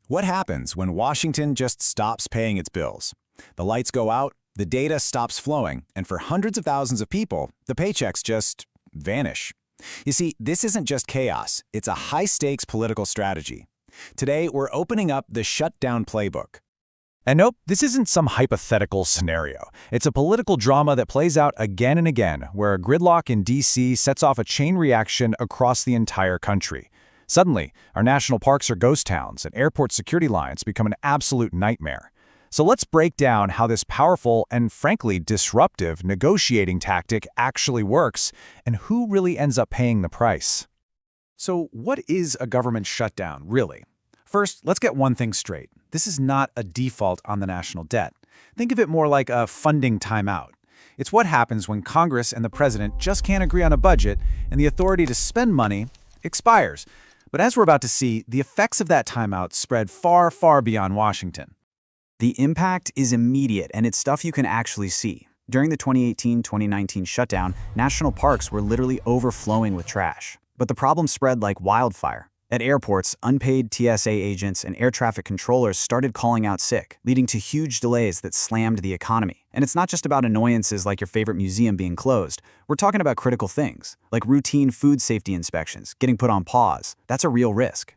What happens when Washington just stops paying its bills? The lights go out, the data stops flowing, and for hundreds of thousands of people, the paychecks just vanish. You see, this isn't just chaos, it's a high-stakes political strategy. Today, we're opening up the Shutdown playbook. And nope, this isn't some hypothetical scenario. It's a political drama that plays out again and again, where a gridlock in D.C. sets off a chain reaction across the entire country. Suddenly, our national parks are ghost towns, and airport security lines become an absolute nightmare. So let's break down how this powerful and, frankly, disruptive negotiating tactic actually works, and who really ends up paying the price. So what is a government shutdown, really? First, let's get one thing straight. This is not a default on the national debt. Think of it more like a funding timeout. It's what happens when Congress and the president just can't agree on a budget, and the authority to spend money expires. But as we're about to see, the effects of that timeout spread far, far beyond Washington. The impact is immediate, and it's stuff you can actually see. During the 2018-2019 shutdown, national parks were literally overflowing with trash. But the problem spread like wildfire. At airports, unpaid TSA agents and air traffic controllers started calling out sick, leading to huge delays that slammed the economy. And it's not just about annoyances like your favorite museum being closed. We're talking about critical things, like routine food safety inspections getting put on pause. That's a real risk.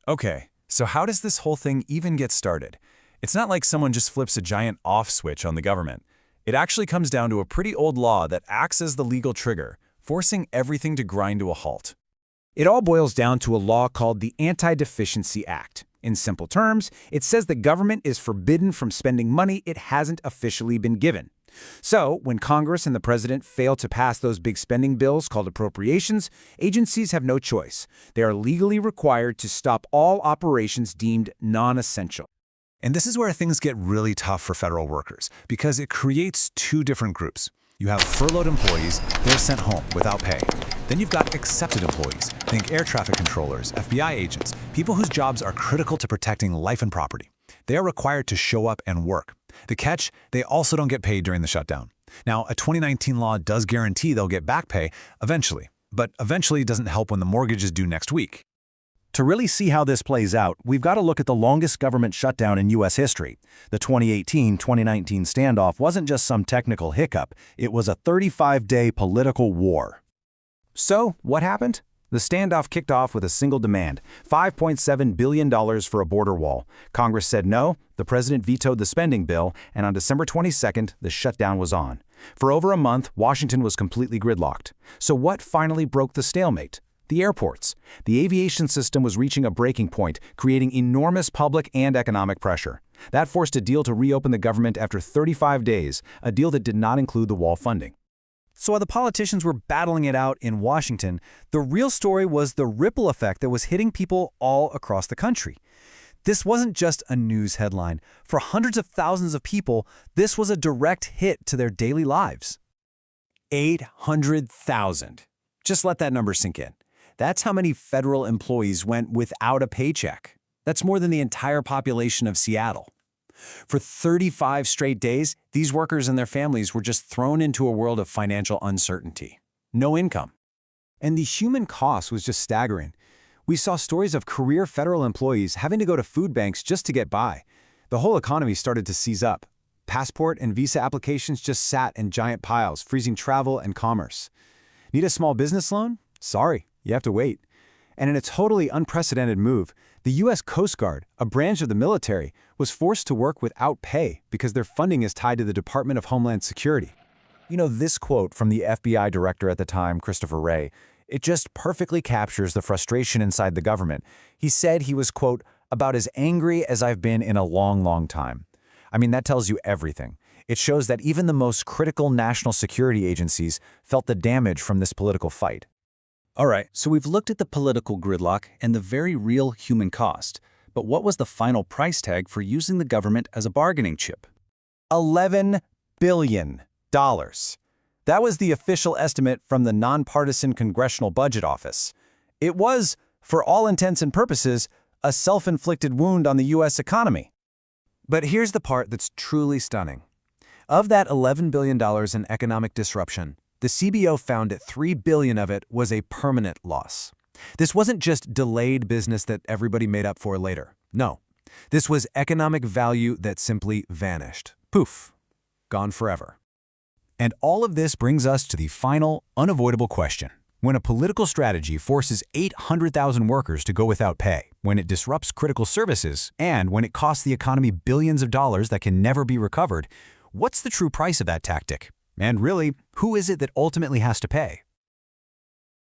Okay, so how does this whole thing even get started? It's not like someone just flips a giant off switch on the government. It actually comes down to a pretty old law that acts as the legal trigger, forcing everything to grind to a halt. It all boils down to a law called the Anti-Deficiency Act. In simple terms, it says the government is forbidden from spending money it hasn't officially been given. So, when Congress and the president fail to pass those big spending bills called appropriations, agencies have no choice. They are legally required to stop all operations deemed non-essential. And this is where things get really tough for federal workers, because it creates two different groups. You have furloughed employees, they're sent home without pay. Then you've got accepted employees, think air traffic controllers, FBI agents, people whose jobs are critical to protecting life and property. They are required to show up and work. The catch, they also don't get paid during the shutdown. Now, a 2019 law does guarantee they'll get back pay eventually, but eventually doesn't help when the mortgage is due next week. To really see how this plays out, we've got to look at the longest government shutdown in U.S. history. The 2018-2019 standoff wasn't just some technical hiccup, it was a 35-day political war. So, what happened? The standoff kicked off with a single demand, $5.7 billion for a border wall. Congress said no, the president vetoed the spending bill, and on December 22nd, the shutdown was on. For over a month, Washington was completely gridlocked. So what finally broke the stalemate? The airports. The aviation system was reaching a breaking point, creating enormous public and economic pressure. That forced a deal to reopen the government after 35 days, a deal that did not include the wall funding. So while the politicians were battling it out in Washington, the real story was the ripple effect that was hitting people all across the country. This wasn't just a news headline. For hundreds of thousands of people, this was a direct hit to their daily lives. 800,000. Just let that number sink in. That's how many federal employees went without a paycheck. That's more than the entire population of Seattle. For 35 straight days, these workers and their families were just thrown into a world of financial uncertainty. No income. And the human cost was just staggering. We saw stories of career federal employees having to go to food banks just to get by. The whole economy started to seize up. Passport and visa applications just sat in giant piles, freezing travel and commerce. Need a small business loan? Sorry, you have to wait. And in a totally unprecedented move, the U.S. Coast Guard, a branch of the military, was forced to work without pay because their funding is tied to the Department of Homeland Security. You know, this quote from the FBI director at the time, Christopher Wray, it just perfectly captures the frustration inside the government. He said he was, quote, about as angry as I've been in a long, long time. I mean, that tells you everything. It shows that even the most critical national security agencies felt the damage from this political fight. All right, so we've looked at the political gridlock and the very real human cost. But what was the final price tag for using the government as a bargaining chip? $11 billion. That was the official estimate from the Nonpartisan Congressional Budget Office. It was, for all intents and purposes, a self-inflicted wound on the U.S. economy. But here's the part that's truly stunning. Of that $11 billion in economic disruption, the CBO found that $3 billion of it was a permanent loss. This wasn't just delayed business that everybody made up for later. No, This was economic value that simply vanished. Poof. Gone forever. And all of this brings us to the final, unavoidable question. When a political strategy forces 800,000 workers to go without pay, when it disrupts critical services, and when it costs the economy billions of dollars that can never be recovered, what's the true price of that tactic? And really, who is it that ultimately has to pay?